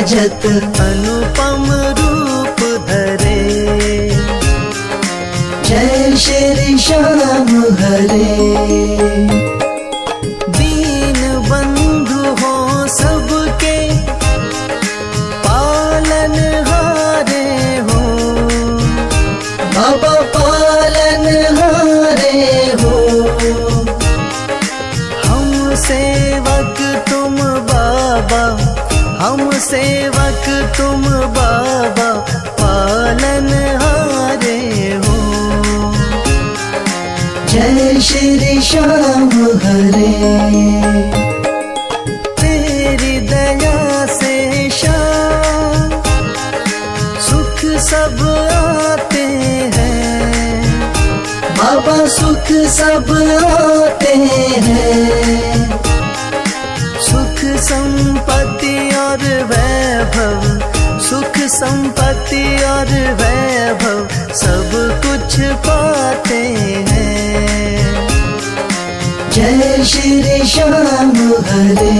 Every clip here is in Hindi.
विराजत अनुपम रूप धरे। जय श्री श्याम हरे। दीन बंधु हो सबके पालन हारे हो। बाबा पालन हारे हो। हम सेवक तुम बाबा, हम सेवक तुम बाबा पालन हारे हो। जय श्री श्याम हरे। तेरी दया से श्याम सुख सब आते हैं। बाबा सुख सब आते हैं। सुख संपत्ति और वैभव, सुख संपत्ति और वैभव सब कुछ पाते हैं। जय श्री श्याम हरे।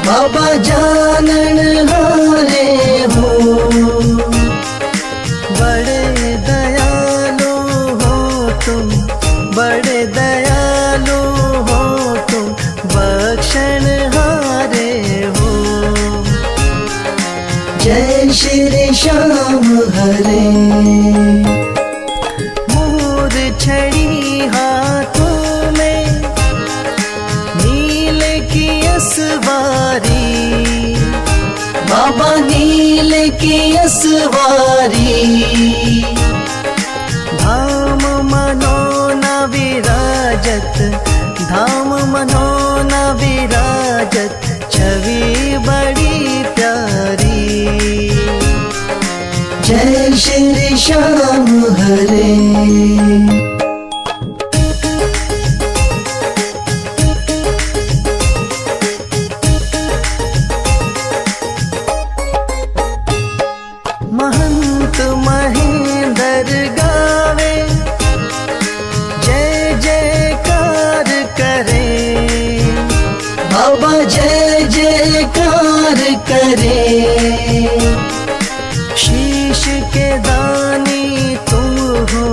बाबा जानन हारे हो। बड़े दयालु हो तुम, बड़े दयालु हो तुम, बख्शन हारे हो। जय श्री श्याम हरे। मोर छड़ी हाथों में नील की असवारी। बाबा नील की असवारी। धाम मनोना विराजत, धाम मनोना विराजत, छवि बड़ी प्यारी। जय श्री श्याम हरे। महंत महेंद्र गावे जय जयकार करे। बाबा जय जयकार करे। शीश के दानी तुम हो,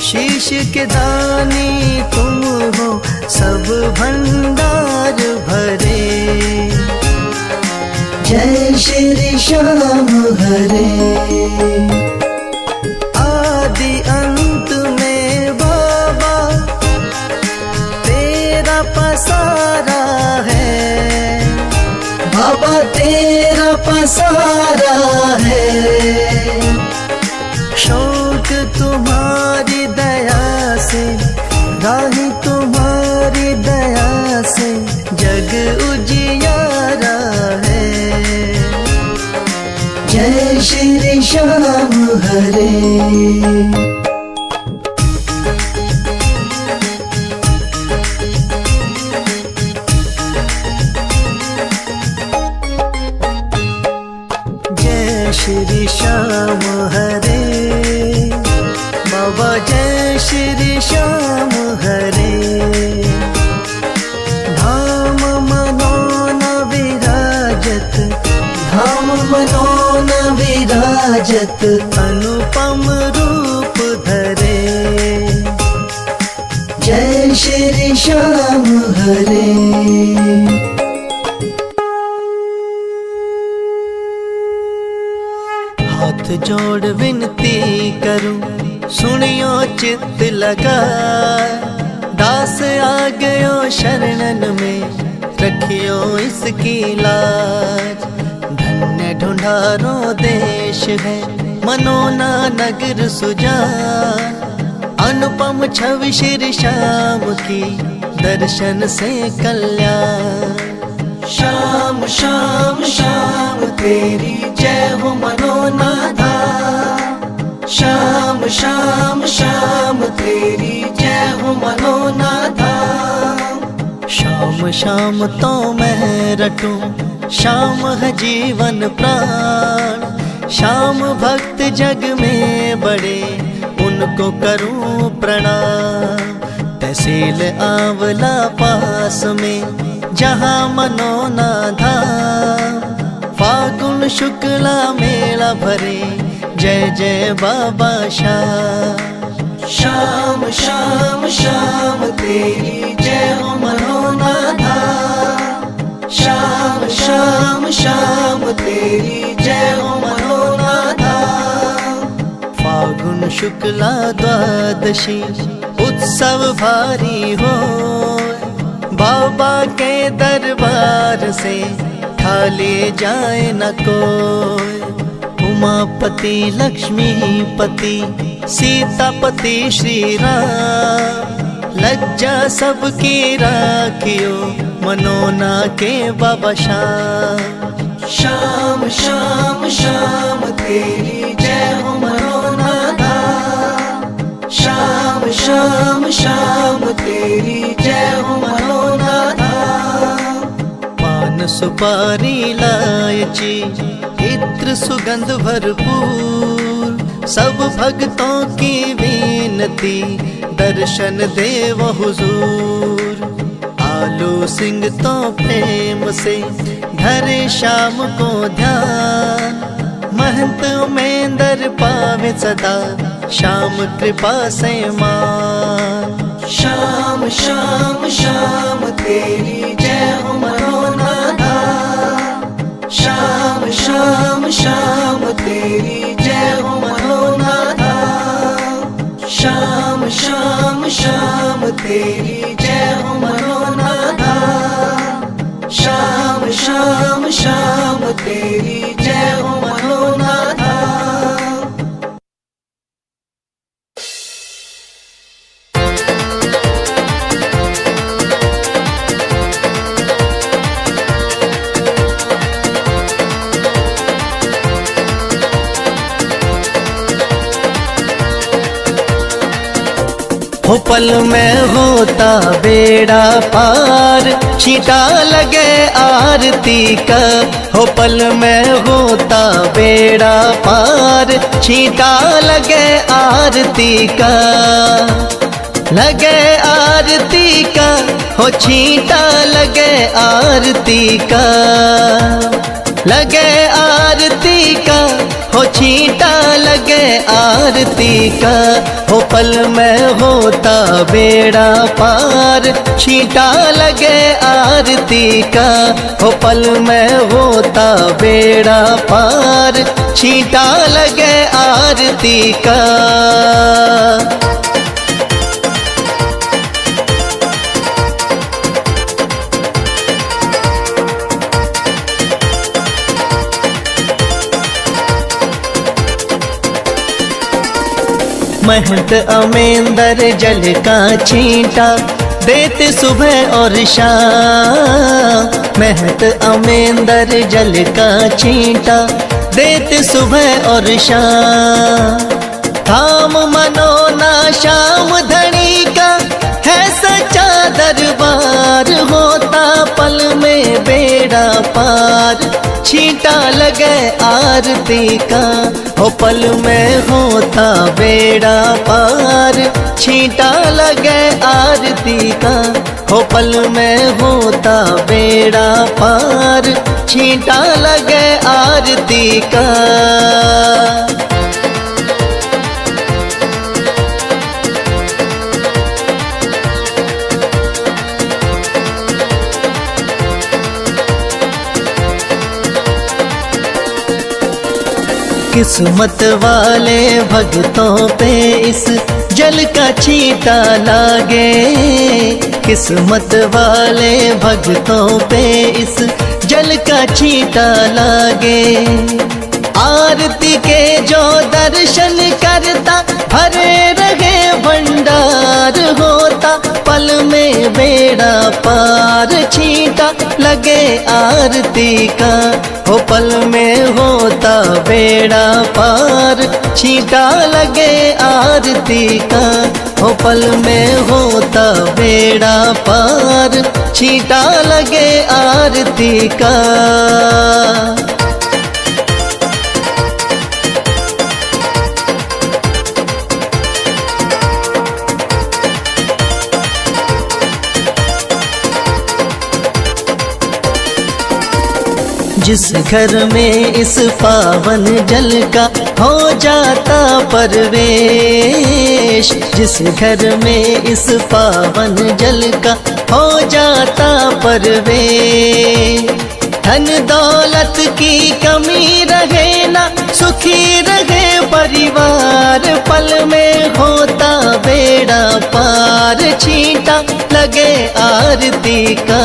शीश के दानी तुम हो, सब भंडार भरे। जय श्री श्याम हरे। आदि अंत में बाबा तेरा पसारा है। बाबा तेरा पसारा है। शौक तुम्हारी दया से, राही तुम्हारी दया से जग उजियारा है। जय श्री श्याम हरे। जय श्री श्याम हरे। बाबा जय श्री श्याम हरे। धाम मनोना विराजत, धाम मनोना विराजत अनुपम रूप धरे। जय श्री श्याम हरे। हाथ जोड़ विनती करूं, सुनियो चित्त लगा। दास आ गयो शरणन में, रखियो इसकी लाज। धन्य ढूंढारो देश है, मनोना नगर सुजान। अनुपम छवि श्री श्याम की, दर्शन से कल्याण। श्याम श्याम श्याम तेरी जय हो मनोना धाम। श्याम श्याम श्याम तेरी जय हो मनोना धाम। शाम शाम तो मैं रटूं, शाम है जीवन प्राण। शाम भक्त जग में बड़े, उनको करूं प्रणाम। तहसील आंवला पास में, जहाँ मनोना धाम। फागुन शुक्ला मेला भरे, जय जय बाबा श्याम। शाम शाम शाम तेरी जय हो मनोना धाम। शाम शाम शाम तेरी जय हो मनोना धाम। फागुन शुक्ला द्वादशी उत्सव भारी हो, बाबा के दरबार से खाली जाए न कोई। उमापति लक्ष्मीपति सीतापति श्री राम, लज्जा सबकी राखियो मनोना के बाबा श्याम। शाम शाम शाम तेरी जय हो मनोना धाम। शाम शाम शाम तेरी जय हो मनोना धाम। पान सुपारी इलायची इत्र सुगंध भरपूर, सब भक्तों की विनती दर्शन देव हुजूर। आलू सिंह तो प्रेम से धरे शाम को ध्यान, महंत उमेंदर पावे सदा श्याम कृपा से मान। शाम शाम शाम तेरी जय हो मनोना धाम। शाम शाम शाम तेरी जय हो मनोना धाम। शाम शाम शाम तेरी जय हो मनोना धाम। शाम शाम शाम तेरी जय हो मनोना धाम। हो पल में होता बेड़ा पार, छींटा लगे आरती का। हो पल में होता बेड़ा पार, छींटा लगे आरती का। लगे आरती का, हो छींटा लगे आरती का। लगे आरती का, हो छींटा लगे आरती का। हो पल में होता बेड़ा पार, छींटा लगे आरती का। हो पल में होता बेड़ा पार, छींटा लगे आरती का। महंत अमेंदर जल का छींटा देते सुबह और शाम। महंत अमेंदर जल का छींटा देते सुबह और शाम। धाम मनोना श्याम धनी का है सच्चा दरबार, होता पल में बेड़ा पार, छींटा लगे आरती का। हो पल में होता बेड़ा पार, छींटा लगे आरती का। हो पल में होता बेड़ा पार, छींटा लगे आरती का। किस्मत वाले भक्तों पे इस जल का छींटा लागे। किस्मत वाले भक्तों पे इस जल का छींटा लागे। आरती के जो दर्शन करता भरे रहे भंडार, होता पल में बेड़ा पार, छींटा लगे आरती का। हो पल में होता बेड़ा पार, छींटा लगे आरती का। हो पल में होता बेड़ा पार, छींटा लगे आरती का। जिस घर में इस पावन जल का हो जाता परवेश, जिस घर में इस पावन जल का हो जाता परवेश। धन दौलत की कमी रहे ना, सुखी रहे परिवार, पल में होता बेड़ा पार, छींटा लगे आरती का।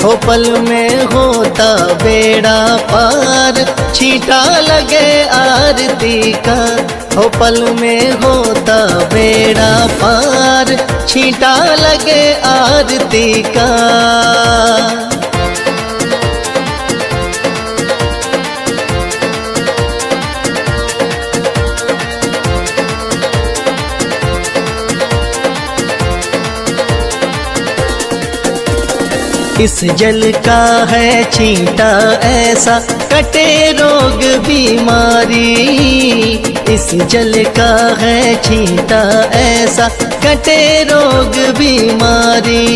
हो पल में होता बेड़ा पार, छींटा लगे आरती का। हो पल में होता बेड़ा पार, छींटा लगे आरती का। इस जल का है छींटा ऐसा, कटे रोग बीमारी। इस जल का है छींटा ऐसा, कटे रोग बीमारी।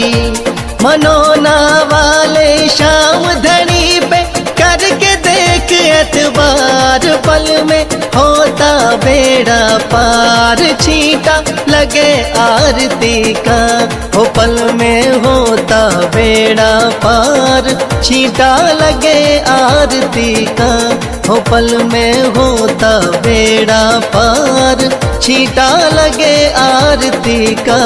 मनोना वाले शाम धनी पे करके देख एतबार, पल में होता बेड़ा पार, छींटा लगे आरती का। हो पल में होता बेड़ा पार, छींटा लगे आरती का। हो पल में होता बेड़ा पार, छींटा लगे आरती का।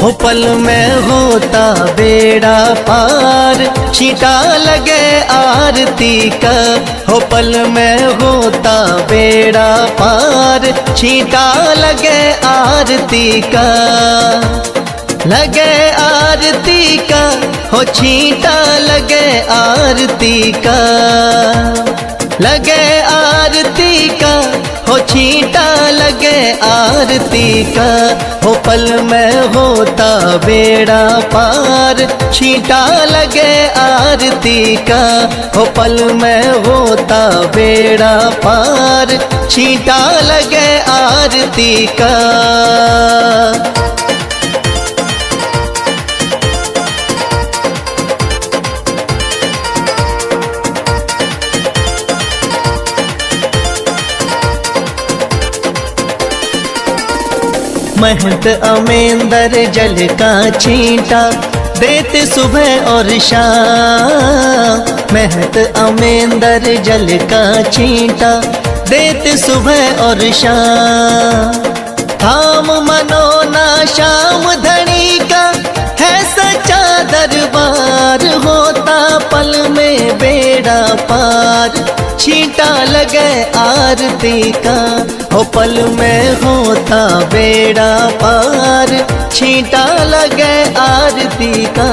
हो पल में होता बेड़ा पार, छींटा लगे आरती का। हो पल में होता बेड़ा पार, छींटा लगे आरती का। लगे आरती का, हो छींटा लगे आरती का। लगे आरती का, हो छींटा लगे आरती का। हो पल में होता बेड़ा पार, छींटा लगे आरती का। हो पल में होता बेड़ा पार, छींटा लगे आरती का। महंत अमेंदर जल का छींटा देते सुबह और शाम। महंत अमेंदर जल का छींटा देते सुबह और शाम। धाम मनोना श्याम धनी का है सच्चा दरबार, होता पल में बेड़ा पार, छींटा लगे आरती का। हो पल में होता बेड़ा पार, छींटा लगे आरती का।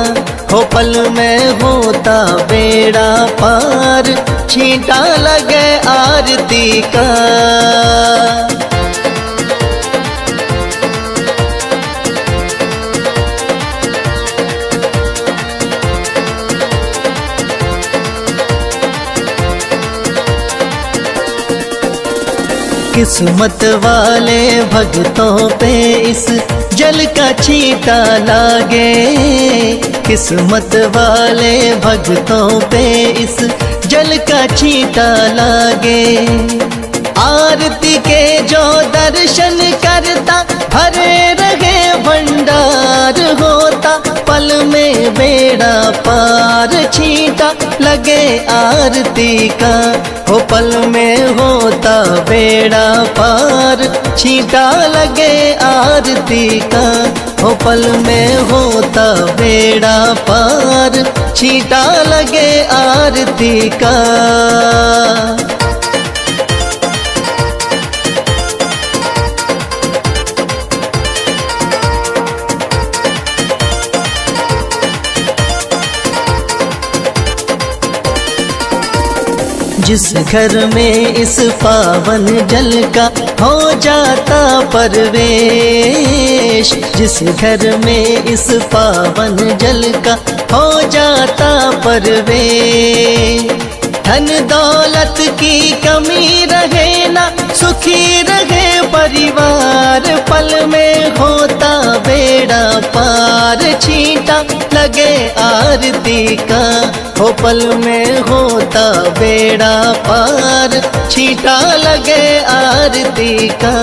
हो पल में होता बेड़ा पार, छींटा लगे आरती का। किस्मत वाले भक्तों पे इस जल का छींटा लागे। किस्मत वाले भक्तों पे इस जल का छींटा लागे। आरती के जो दर्शन करता भरे रहे भंडार, होता पल में बेड़ा पार, छींटा लगे आरती का। हो पल में होता बेड़ा पार, छींटा लगे आरती का। हो हो पल में होता बेड़ा पार, छींटा लगे आरती का। जिस घर में इस पावन जल का हो जाता परवेश, जिस घर में इस पावन जल का हो जाता परवेश, धन दौलत की कमी रहे ना, सुखी रहे परिवार, पल में होता बेड़ा पार, छींटा लगे आरती का। हो पल में होता बेड़ा पार, छींटा लगे आरती का।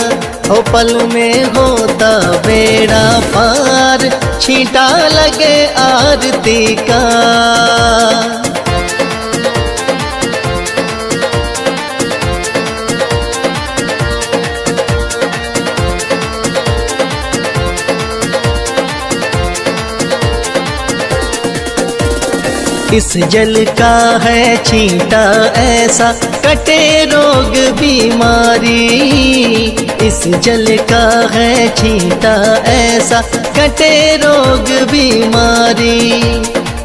हो पल में होता बेड़ा पार, छींटा लगे आरती का। इस जल का है छींटा ऐसा, कटे रोग बीमारी। इस जल का है छींटा ऐसा, कटे रोग बीमारी।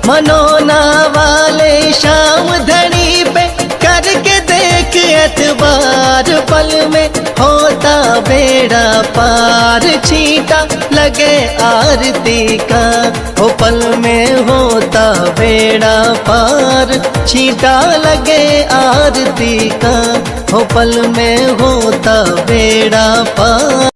मनोना वाले शाम धनी पे करके देख एतबार, पल में होता बेड़ा पार, छींटा लगे आरती का। हो पल में होता बेड़ा पार, छींटा लगे आरती का। हो पल में होता बेड़ा पार।